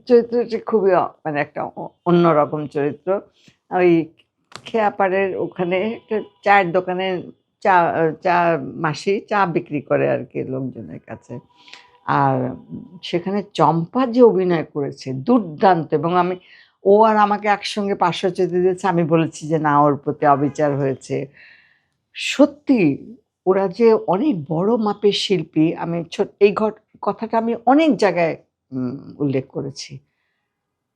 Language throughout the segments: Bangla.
চরিত্রটি খুবই মানে একটা অন্যরকম চরিত্র। ওই খেয়াপাড়ের ওখানে একটা চায়ের দোকানে চা চা মাসি চা বিক্রি করে আরকি লোকজনের কাছে। আর সেখানে চম্পা যে অভিনয় করেছে দুর্দান্ত, এবং ও আর আমাকে একসঙ্গে পার্শ্বচিত্র দিয়েছে। আমি বলেছি যে, "না, ওর প্রতি অবিচার হয়েছে।" সত্যি ওরা যে অনেক বড় মাপের শিল্পী, আমি এই কথাটা আমি অনেক জায়গায় উল্লেখ করেছি।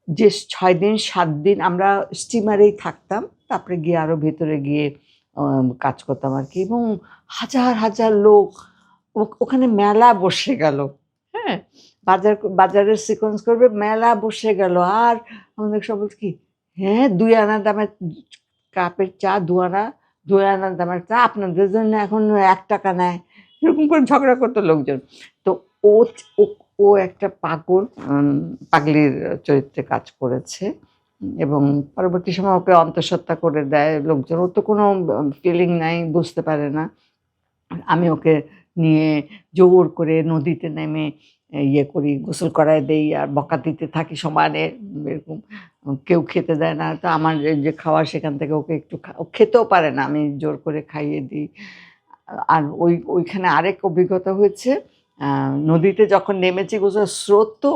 যে ৬ দিন ৭ দিন আমরা স্টিমারেই থাকতাম। তারপরে গিয়ে আরো ভেতরে গিয়ে কাজ করতাম আরকি, এবং হাজার, হাজার লোক ওখানে মেলা বসে গেল। হ্যাঁ? বাজারের সিকোয়েন্স করবে, মেলা বসে গেল। আর আমাদের সব বলছে কি, "হ্যাঁ, ২ আনা দামের কাপের চা ২ আনা, ২ আনা দামের চা আপনাদের জন্য এখন ৳১ নেয়।" এরকম করে ঝগড়া করত লোকজন। তো ও ও ও একটা পাগলির চরিত্রে কাজ করেছে, এবং পরবর্তী সময়ে ওকে অন্তঃসত্ত্বা করে দেয় লোকজন। ওর তো কোনো ফিলিং নাই, বুঝতে পারে না। আমি ওকে নিয়ে জোর করে নদীতে নেমে ইয়ে করি, গোসল করায় দেই আর বকা দিতে থাকি সমানে, এরকম। কেউ খেতে দেয় না। তো আমার যে খাওয়া সেখান থেকে ওকে একটু ও খেতেও পারে না। আমি জোর করে খাইয়ে দিই। আর ওইখানে আরেক অভিজ্ঞতা হয়েছে। আ নদীতে যখন নেমেছি, গোসল স্রোত তো,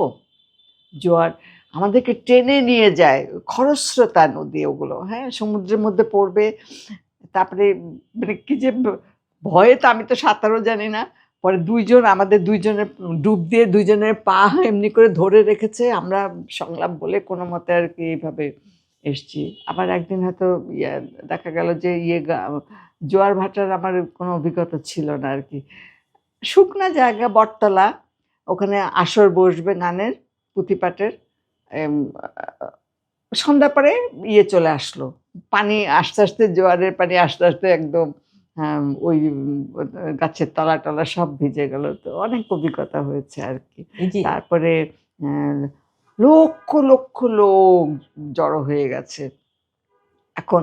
জোয়ার আমাদেরকে টেনে নিয়ে যায়। খরস্রোতা নদী ওগুলো, হ্যাঁ? সমুদ্রের মধ্যে পড়বে। তারপরে মানে কি যে ভয়ে তো, আমি তো সাঁতারও জানি না। পরে ২ জন, আমাদের ২ জনের ডুব দিয়ে ২ জনের পা এমনি করে ধরে রেখেছে। আমরা সংলাপ বলে কোনমতে আরকি এইভাবে এসছি। আবার একদিন হয়তো দেখা গেল যে জোয়ার ভাটার আমার কোনো অভিজ্ঞতা ছিল না আরকি। শুকনা জায়গা, বটতলা, ওখানে আসর বসবে গানের, পুঁথিপাঠের। এম আ সন্ধ্যার পরে চলে আসলো। পানি আস্তে, আস্তে জোয়ারের পানি আস্তে, আস্তে একদম ওই গাছের তলা-টলা সব ভিজে গেল। তো অনেক অভিজ্ঞতা হয়েছে আরকি। এই যে তারপরে অ্যা লক্ষ, লক্ষ লোক জড়ো হয়ে গেছে। এখন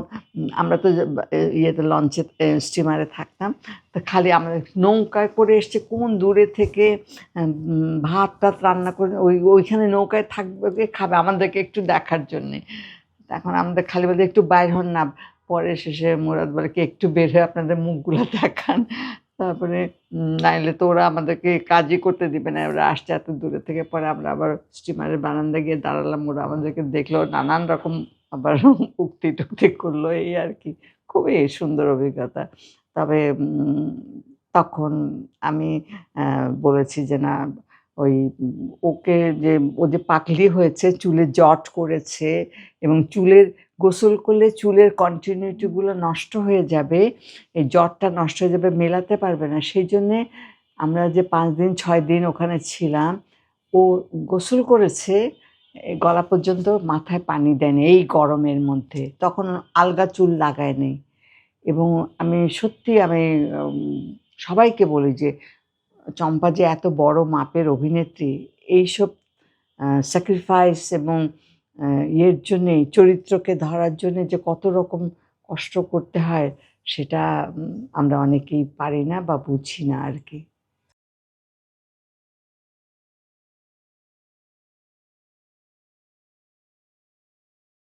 আমরা তো যে লঞ্চে, স্টিমারে থাকতাম। তো খালি আমরা নৌকায় করে এসছে কোন দূরে থেকে, ভাত-টাত রান্না করে ওইখানে নৌকায় থাকবে, খাবে আমাদেরকে একটু দেখার জন্যে। এখন আমাদের খালি বলে, "একটু বাইর হন না।" পরে শেষে মুরাদ বলে কি, "একটু বের হয়ে আপনাদের মুখগুলা দেখান।" তারপরে নাইলে তো ওরা আমাদেরকে কাজই করতে দিবে না। ওরা আসছে এত দূরে থেকে। পরে আমরা আবার স্টিমারের বারান্দায় গিয়ে দাঁড়ালাম। ওরা আমাদেরকে দেখলো, নানান রকম আবার উক্তি-টুক্তি করলো, এই আরকি। খুবই সুন্দর অভিজ্ঞতা। তবে তখন আমি বলেছি যে, "না, ওই ওকে যে ও যে পাগলি হয়েছে, চুলে জট করেছে, এবং গোসল করলে চুলের কন্টিনিউটি গুলো নষ্ট হয়ে যাবে। এই জটটা নষ্ট হয়ে যাবে, মেলাতে পারবে না। সেইজন্যে আমরা যে ৫ দিন ৬ দিন ওখানে ছিলাম, ও গোসল করেছে, গলা পর্যন্ত মাথায় পানি দেয়নি এই গরমের মধ্যে। তখন আলগা চুল লাগায় নাই। এবং আমি উম সবাইকে বলি যে, চম্পা যে এত বড় মাপের অভিনেত্রী, এইসব স্যাক্রিফাইস এবং জন্যে, চরিত্রকে ধরার জন্যে যে কত রকম কষ্ট করতে হয়, সেটা আমরা অনেকেই পারি না বা বুঝি না আরকি।